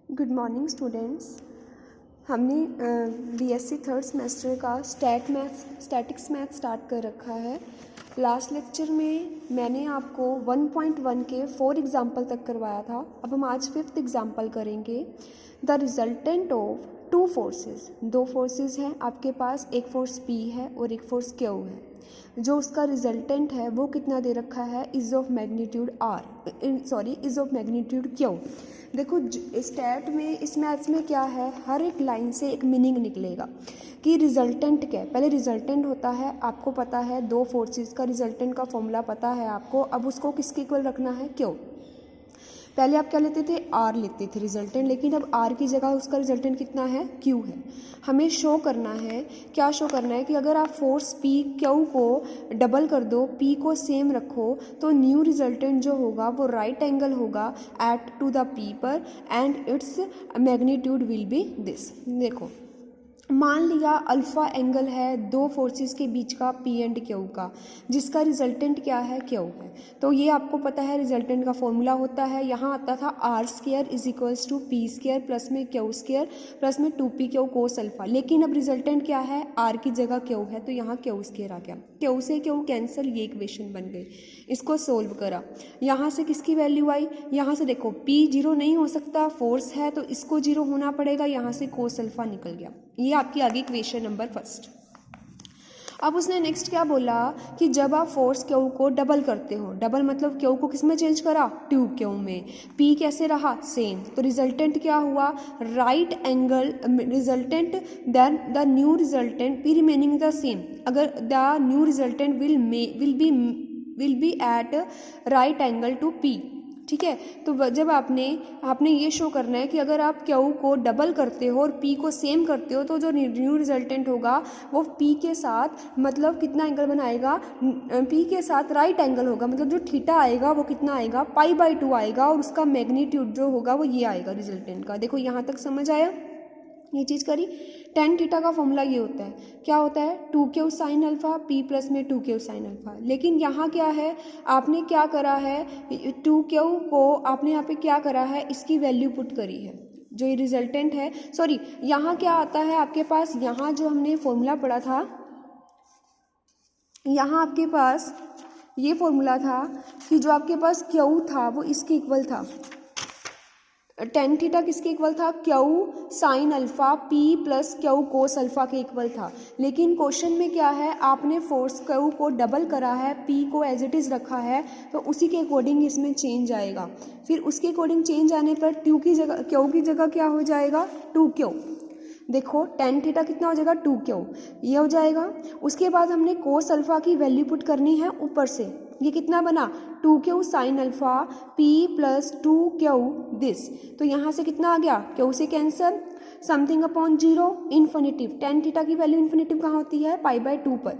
Good morning students. हमने BSc third semester का statics math start कर रखा है। लास्ट लेक्चर में मैंने आपको 1.1 के 4 एग्जाम्पल तक करवाया था। अब हम आज 5th एग्जाम्पल करेंगे। The resultant of two forces, दो फोर्सेस हैं आपके पास, एक फोर्स P है और एक फोर्स Q है। जो उसका रिजल्टेंट है वो कितना दे रखा है, is of magnitude is of magnitude Q। देखो स्टैट में, इस मैथ्स में क्या है, हर एक लाइन से एक मीनिंग निकलेगा कि रिजल्टेंट क्या है। पहले रिजल्टेंट होता है, आपको पता है दो फोर्सेस का रिजल्टेंट का फॉर्मूला पता है आपको। अब उसको किसके इक्वल रखना है, Q। पहले आप क्या लेते थे, R लेते थे रिजल्टेंट, लेकिन अब R की जगह उसका रिजल्टेंट कितना है, Q है। हमें शो करना है, क्या शो करना है कि अगर आप फोर्स P Q को डबल कर दो, P को सेम रखो, तो न्यू रिजल्टेंट जो होगा वो राइट एंगल होगा एट टू द P पर and its magnitude will be this. देखो मान लिया अल्फ़ा एंगल है दो फोर्सेस के बीच का P एंड Q का, जिसका रिजल्टेंट क्या है, Q है। तो ये आपको पता है रिजल्टेंट का फॉर्मूला होता है, यहाँ आता था R² is equals to P² plus में Q² प्लस में 2PQ कोस अल्फ़ा। लेकिन अब रिजल्टेंट क्या है, R की जगह Q है, तो यहाँ Q² आ गया। Q से Q कैंसिल, ये इक्वेशन बन गई। इसको सोल्व करा, यहाँ से किसकी वैल्यू आई, यहाँ से देखो P 0 नहीं हो सकता, फोर्स है तो इसको 0 होना पड़ेगा, यहाँ से कोस अल्फ़ा निकल गया। ये आपकी आगे इक्वेशन नंबर फर्स्ट। अब उसने नेक्स्ट क्या बोला कि जब आप फोर्स Q को डबल करते हो, डबल मतलब Q को किस में चेंज करा, 2Q में, P कैसे रहा, सेम, तो रिजल्टेंट क्या हुआ, right angle resultant, then the new resultant P remaining the same. अगर the new resultant will be at right angle to P, ठीक है। तो जब आपने ये शो करना है कि अगर आप Q को डबल करते हो और P को सेम करते हो, तो जो न्यू रिजल्टेंट होगा वो P के साथ मतलब कितना एंगल बनाएगा, P के साथ राइट एंगल होगा, मतलब जो थीटा आएगा वो कितना आएगा, π/2 आएगा, और उसका मैग्नीट्यूड जो होगा वो ये आएगा रिजल्टेंट का। देखो यहाँ तक समझ आया, ये चीज़ करी। tan थीटा का फॉर्मूला ये होता है, क्या होता है, 2Q sine alpha P plus में 2Q साइन अल्फा। लेकिन यहाँ क्या है, आपने क्या करा है, 2Q को आपने यहाँ पे क्या करा है, इसकी वैल्यू पुट करी है, जो ये रिजल्टेंट है। सॉरी, यहाँ क्या आता है आपके पास, यहाँ जो हमने फॉर्मूला पढ़ा था, यहाँ आपके पास ये फॉर्मूला था कि जो आपके पास Q था वो इसके इक्वल था, tan थीटा किसके इक्वल था, Q sine alpha P plus Q cos alpha के इक्वल था। लेकिन क्वेश्चन में क्या है, आपने फोर्स Q को डबल करा है, P को एज इट इज़ रखा है, तो उसी के अकॉर्डिंग इसमें चेंज आएगा। फिर उसके अकॉर्डिंग चेंज आने पर Q की जगह क्या हो जाएगा, 2Q। देखो tan थीटा कितना हो जाएगा, 2Q, ये हो जाएगा। उसके बाद हमने कोस अल्फा की वैल्यू पुट करनी है ऊपर से, ये कितना बना, 2Q sine alpha P plus 2Q this. तो यहाँ से कितना आ गया, Q से cancer, something upon 0, infinitive. tan theta की वैल्यू इन्फिनिटिव कहाँ होती है, π/2 पर।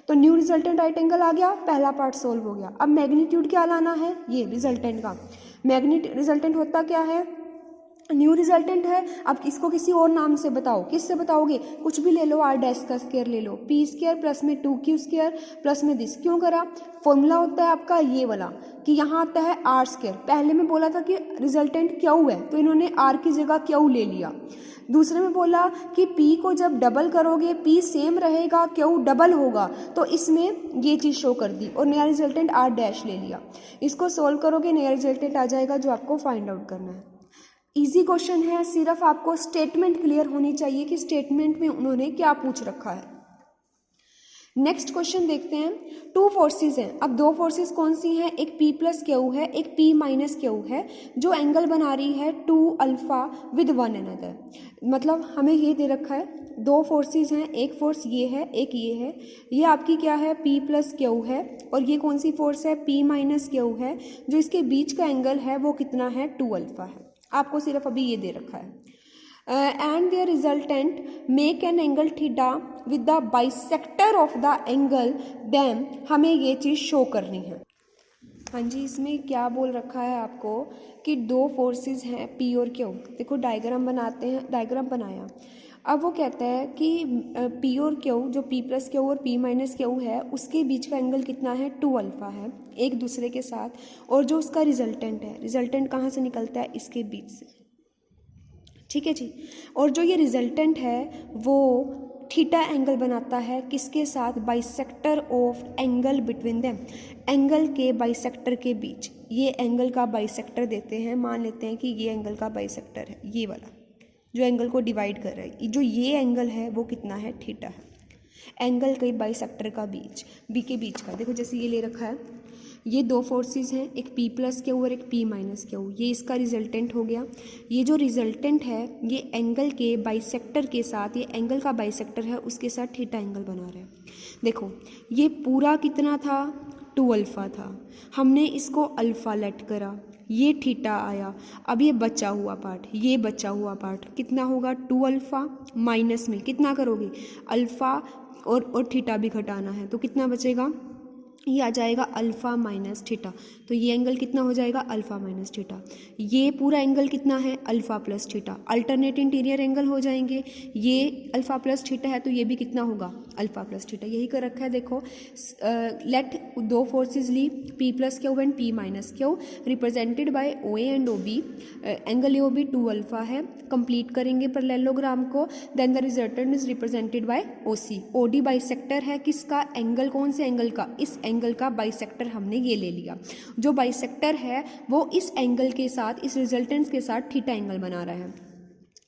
तो न्यू रिजल्टेंट राइट एंगल आ गया, पहला पार्ट सोल्व हो गया। अब मैग्नीट्यूड क्या लाना है, ये रिजल्टेंट का रिजल्टेंट होता क्या है, न्यू रिजल्टेंट है। अब इसको किसी और नाम से बताओ, किससे बताओगे, कुछ भी ले लो, R' का स्क्वायर ले लो, P² प्लस में 2Q² प्लस में दिस। क्यों करा, फॉर्मूला होता है आपका ये वाला कि यहाँ आता है R²। पहले में बोला था कि रिजल्टेंट Q है, तो इन्होंने R की जगह Q ले लिया। दूसरे में बोला कि P को जब डबल करोगे, P सेम रहेगा, Q डबल होगा, तो इसमें ये चीज़ शो कर दी और नया रिजल्टेंट R' ले लिया। इसको सोल्व करोगे, नया रिजल्टेंट आ जाएगा जो आपको फाइंड आउट करना है। इजी क्वेश्चन है, सिर्फ आपको स्टेटमेंट क्लियर होनी चाहिए कि स्टेटमेंट में उन्होंने क्या पूछ रखा है। नेक्स्ट क्वेश्चन देखते हैं। टू फोर्सेस हैं, अब दो फोर्सेस कौन सी हैं, एक P प्लस Q है, एक P माइनस Q है, जो एंगल बना रही है 2 अल्फा विद वन अनदर। मतलब हमें ये दे रखा है, दो फोर्सेस हैं, एक फोर्स ये है, एक ये है, ये आपकी क्या है, P प्लस Q है, और ये कौन सी फोर्स है, P माइनस Q है। जो इसके बीच का एंगल है वो कितना है, 2 अल्फा है। आपको सिर्फ अभी ये दे रखा है, and their resultant make an angle theta with the bisector of the angle, then हमें ये चीज़ शो करनी है। हाँ जी, इसमें क्या बोल रखा है आपको कि दो फोर्सेस हैं P और Q। देखो डायग्राम बनाते हैं, डायग्राम बनाया। अब वो कहता है कि P और Q, जो P प्लस Q और P माइनस Q है, उसके बीच का एंगल कितना है, 2 अल्फा है एक दूसरे के साथ, और जो उसका रिजल्टेंट है, रिजल्टेंट कहाँ से निकलता है, इसके बीच से। ठीक है जी। और जो ये रिजल्टेंट है वो थीटा एंगल बनाता है किसके साथ, bisector of angle between them, angle के बाइसेक्टर के बीच। ये एंगल का बाइसेक्टर देते हैं, मान लेते हैं कि ये एंगल का बाइसेक्टर है, ये वाला जो एंगल को डिवाइड कर रहा है, जो ये एंगल है वो कितना है, थीटा है। एंगल के बाइसेक्टर का बीच, बी के बीच का। देखो जैसे ये ले रखा है, ये दो फोर्सेस हैं, एक P प्लस क्यू और एक P माइनस क्यू, ये इसका रिजल्टेंट हो गया। ये जो रिजल्टेंट है ये एंगल के बाइसेक्टर के साथ, ये एंगल का बाइसेक्टर है उसके साथ थीटा एंगल बना रहे हैं। देखो ये पूरा कितना था, 2 अल्फ़ा था, हमने इसको अल्फ़ा लेट करा, ये थीटा आया। अब ये बचा हुआ पार्ट, ये बचा हुआ पार्ट कितना होगा, 2 अल्फ़ा माइनस में कितना करोगे, अल्फ़ा और थीटा भी घटाना है, तो कितना बचेगा, ये आ जाएगा अल्फ़ा माइनस थीटा। तो ये एंगल कितना हो जाएगा, अल्फ़ा माइनस थीटा। ये पूरा एंगल कितना है, alpha plus theta. Alternate interior angle हो जाएंगे, ये अल्फ़ा प्लस थीटा है तो ये भी कितना होगा, अल्फ़ा प्लस थीटा। यही कर रखा है। देखो लेट दो फोर्सेस ली, P plus Q and P minus Q, represented by OA and OB। Angle AOB 2 alpha है। कंप्लीट करेंगे पैरेललोग्राम को, then the resultant is represented by OC। OD bisector है किसका, एंगल, कौन से एंगल का, इस एंगल का बाइसेक्टर हमने ये ले लिया। जो बाइसेक्टर है वो इस एंगल के साथ, इस रिजल्टेंट के साथ थीटा एंगल बना रहा है।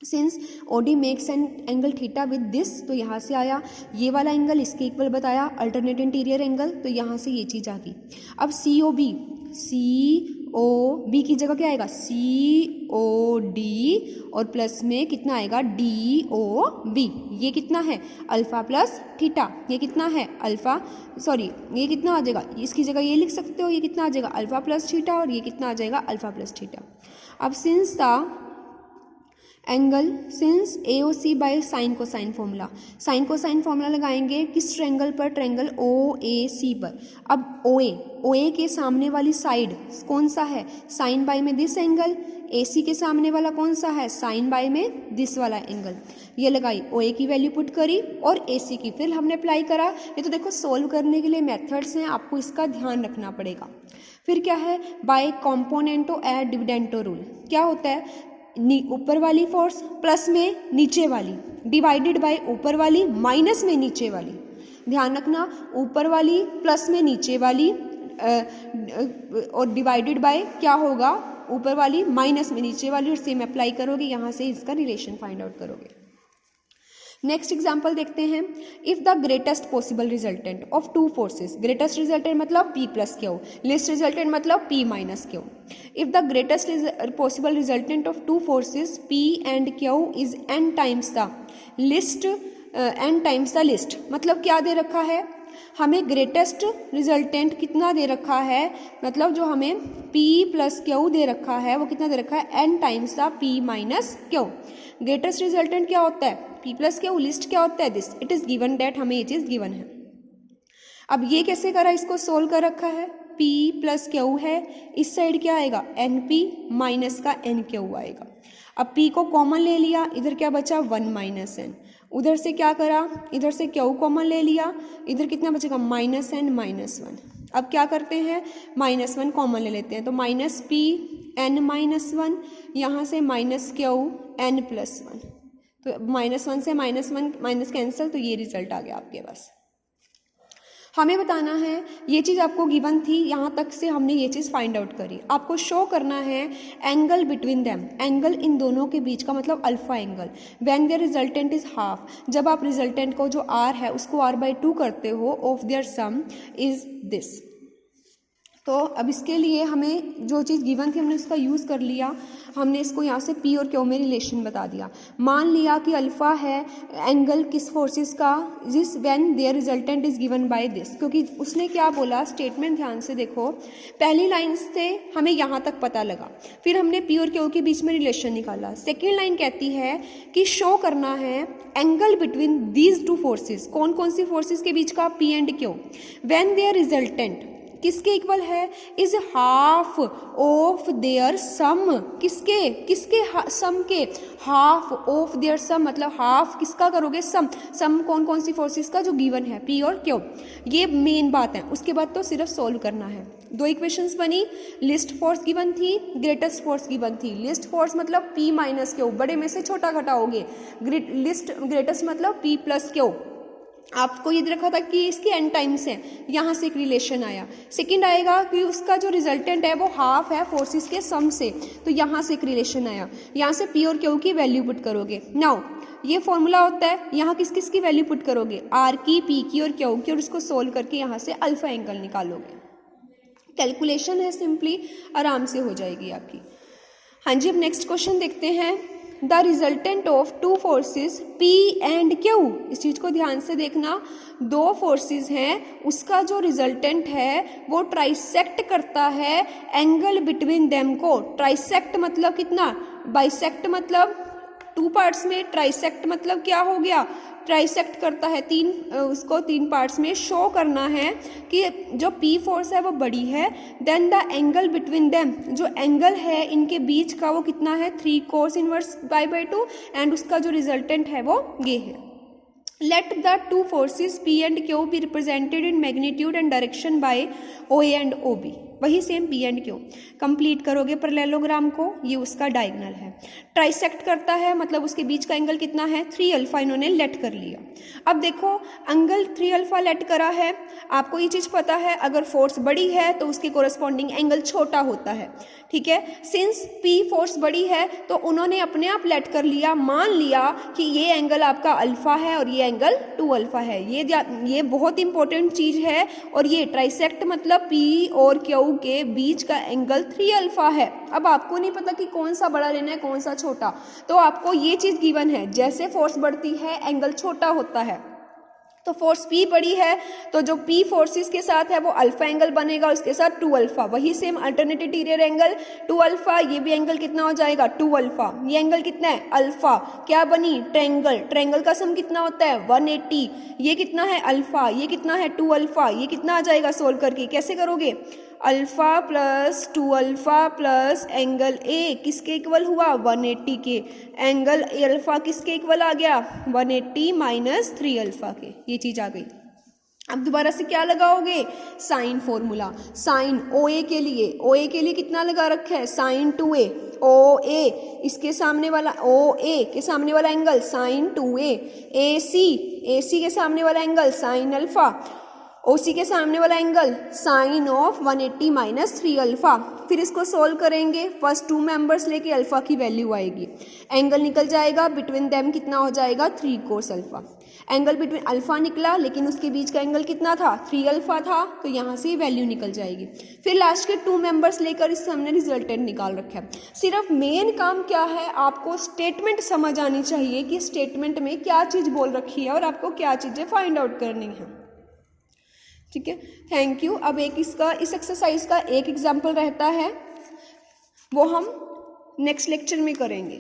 Since OD makes an angle theta with this, तो यहाँ से आया ये वाला एंगल इसके इक्वल बताया, अल्टरनेट इंटीरियर एंगल, तो यहाँ से ये चीज़ आ गई। अब COB, COB की जगह क्या आएगा, COD और प्लस में कितना आएगा, DOB। ये कितना है, अल्फ़ा प्लस थीटा। ये कितना है, अल्फ़ा, सॉरी ये कितना आ जाएगा, इसकी जगह ये लिख सकते हो, ये कितना आ जाएगा, अल्फ़ा प्लस थीटा, और ये कितना आ जाएगा, अल्फ़ा प्लस थीटा। अब since the angle, since AOC by sine cosine formula, sine cosine formula लगाएंगे किस ट्रायंगल पर, ट्रायंगल OAC पर। अब OA के सामने वाली साइड कौन सा है, साइन बाय में दिस एंगल, AC के सामने वाला कौन सा है, साइन बाय में दिस वाला एंगल। ये लगाई, OA की वैल्यू पुट करी और AC की, फिर हमने अप्लाई करा। ये तो देखो सोल्व करने के लिए मेथड्स हैं, आपको इसका ध्यान रखना पड़ेगा। फिर क्या है, बाय कॉम्पोनेंटो एड डिविडेंटो रूल। क्या होता है, ऊपर वाली फोर्स प्लस में नीचे वाली, डिवाइडेड बाय ऊपर वाली माइनस में नीचे वाली। ध्यान रखना, ऊपर वाली प्लस में नीचे वाली और डिवाइडेड बाय क्या होगा, ऊपर वाली माइनस में नीचे वाली, और सेम अप्लाई करोगे, यहाँ से इसका रिलेशन फाइंड आउट करोगे। नेक्स्ट एग्जाम्पल देखते हैं। If the greatest possible resultant of two forces, greatest resultant मतलब P plus Q, list resultant मतलब P minus Q. If the greatest possible resultant of two forces P and Q is n times the list, n times the list, मतलब क्या दे रखा है हमें, greatest resultant कितना दे रखा है, मतलब जो हमें P प्लस क्यू दे रखा है वो कितना दे रखा है, n times the P minus Q. Greatest resultant क्या होता है, P प्लस क्यू, लिस्ट क्या होता है, this. It is given that, हमें ये चीज़ गिवन है। अब ये कैसे करा, इसको सोल्व कर रखा है, P प्लस क्यू है, इस साइड क्या आएगा, NP माइनस का NQ आएगा। अब P को कॉमन ले लिया, इधर क्या बचा, 1 माइनस n, उधर से क्या करा, इधर से Q कॉमन ले लिया, इधर कितना बचेगा, माइनस n माइनस 1। अब क्या करते हैं, माइनस 1 कॉमन ले लेते हैं, तो माइनस P n माइनस 1, यहाँ से माइनस Q n प्लस 1, तो माइनस 1 से माइनस 1 माइनस कैंसिल, तो ये रिजल्ट आ गया आपके पास। हमें बताना है, ये चीज़ आपको गिवन थी, यहाँ तक से हमने ये चीज़ फाइंड आउट करी। आपको शो करना है एंगल बिटवीन देम, एंगल इन दोनों के बीच का मतलब alpha angle, when their resultant is half, जब आप रिजल्टेंट को जो r है उसको r/2 करते हो, of their some is this. तो अब इसके लिए हमें जो चीज़ गिवन थी हमने उसका यूज़ कर लिया, हमने इसको यहाँ से P और Q में रिलेशन बता दिया। मान लिया कि अल्फ़ा है एंगल किस फोर्सेस का, जिस when their resultant is given by this, क्योंकि उसने क्या बोला, स्टेटमेंट ध्यान से देखो, पहली लाइन से हमें यहाँ तक पता लगा, फिर हमने P और Q के बीच में रिलेशन निकाला। सेकेंड लाइन कहती है कि शो करना है angle between these two forces, कौन कौन सी फोर्सेस के बीच का, P and Q, when their resultant, किसके इक्वल है, is half of their sum, किसके सम के, हाफ ऑफ देयर सम मतलब हाफ किसका करोगे, सम कौन कौन सी फोर्सेस का जो गिवन है पी और क्यू, ये मेन बात है। उसके बाद तो सिर्फ सोल्व करना है। दो इक्वेशंस बनी, लिस्ट फोर्स गिवन थी, ग्रेटेस्ट फोर्स गिवन थी। लिस्ट फोर्स मतलब P माइनस क्यू, बड़े में से छोटा घटाओगे, लिस्ट ग्रेटेस्ट मतलब P प्लस क्यू। आपको ये रखा था कि इसके एन टाइम्स हैं, यहाँ से एक रिलेशन आया। सेकंड आएगा कि उसका जो रिजल्टेंट है वो हाफ है फोर्सेस के सम से, तो यहाँ से एक रिलेशन आया। यहाँ से P और Q की वैल्यू पुट करोगे। नाउ ये फॉर्मूला होता है, यहाँ किस किस की वैल्यू पुट करोगे, R की, P की और Q की, और इसको सोल्व करके यहाँ से अल्फा एंगल निकालोगे। कैलकुलेशन है, सिंपली आराम से हो जाएगी आपकी। हाँ जी, अब नेक्स्ट क्वेश्चन देखते हैं। The resultant of two forces P and Q, इस चीज को ध्यान से देखना, दो फोर्सेस हैं, उसका जो रिजल्टेंट है वो ट्राइसेक्ट करता है एंगल बिटवीन देम को। ट्राइसेक्ट मतलब कितना, बाइसेक्ट मतलब टू पार्ट्स में, ट्राइसेक्ट मतलब क्या हो गया, ट्राइसेक्ट करता है उसको तीन पार्ट्स में। शो करना है कि जो P फोर्स है वो बड़ी है, then the angle between them, जो एंगल है इनके बीच का वो कितना है, 3 cos इनवर्स π/2, एंड उसका जो रिजल्टेंट है वो ये है। Let the two forces P and Q be represented in magnitude and direction by OA and OB। वही same P and Q complete करोगे पैरेललोग्राम को, ये उसका डायगोनल है। ट्राइसेक्ट करता है मतलब उसके बीच का एंगल कितना है, 3 अल्फा इन्होंने लेट कर लिया। अब देखो एंगल 3 अल्फा लेट करा है, आपको ये चीज़ पता है अगर फोर्स बड़ी है तो उसके कोरस्पॉन्डिंग एंगल छोटा होता है, ठीक है। सिंस P फोर्स बड़ी है तो उन्होंने अपने आप लेट कर लिया, मान लिया कि ये एंगल आपका अल्फा है और ये एंगल 2 अल्फा है। ये बहुत इंपॉर्टेंट चीज़ है। और ये ट्राइसेक्ट मतलब P और Q के बीच का एंगल 3 अल्फा है। अब आपको नहीं पता कि कौन सा बड़ा लेना है कौन सा छोटा, तो आपको ये चीज गिवन है, जैसे फोर्स बढ़ती है एंगल छोटा होता है। तो फोर्स P बड़ी है तो जो P फोर्सेस के साथ है वो अल्फा एंगल बनेगा, उसके साथ 2 अल्फा। वही same alternate interior angle 2 alpha, ये भी एंगल कितना हो जाएगा 2 अल्फा। ये एंगल कितना है अल्फा, क्या बनी ट्रायंगल, ट्रायंगल का सम कितना होता है 180। ये कितना है अल्फा, ये कितना है 2 अल्फा। ये कितना आ जाएगा सोल्व करके, कैसे करोगे, alpha plus 2 alpha plus angle A किसके इक्वल हुआ 180 के, एंगल अल्फा किसके इक्वल आ गया 180 माइनस 3 अल्फा के, ये चीज आ गई। अब दोबारा से क्या लगाओगे, साइन फॉर्मूला। साइन OA के लिए कितना लगा रखा है साइन 2A, OA इसके सामने वाला, OA के सामने वाला एंगल साइन 2A, AC के सामने वाला एंगल साइन अल्फा, OC के सामने वाला angle sine of 180 minus 3 alpha. फिर इसको सोल्व करेंगे, फर्स्ट 2 मेंबर्स लेके अल्फा की वैल्यू आएगी, एंगल निकल जाएगा बिटवीन देम कितना हो जाएगा 3 cos alpha. Angle between alpha निकला लेकिन उसके बीच का एंगल कितना था 3 अल्फा था, तो यहाँ से वैल्यू निकल जाएगी। फिर लास्ट के 2 मेंबर्स लेकर इस हमने रिजल्टेंट निकाल रखा है। सिर्फ मेन काम क्या है, आपको स्टेटमेंट समझ आनी चाहिए कि स्टेटमेंट में क्या चीज़ बोल रखी है और आपको क्या चीज़ें फाइंड आउट करनी है, ठीक है। Thank you. अब एक इस एक्सरसाइज का एक एग्जाम्पल रहता है, वो हम नेक्स्ट लेक्चर में करेंगे।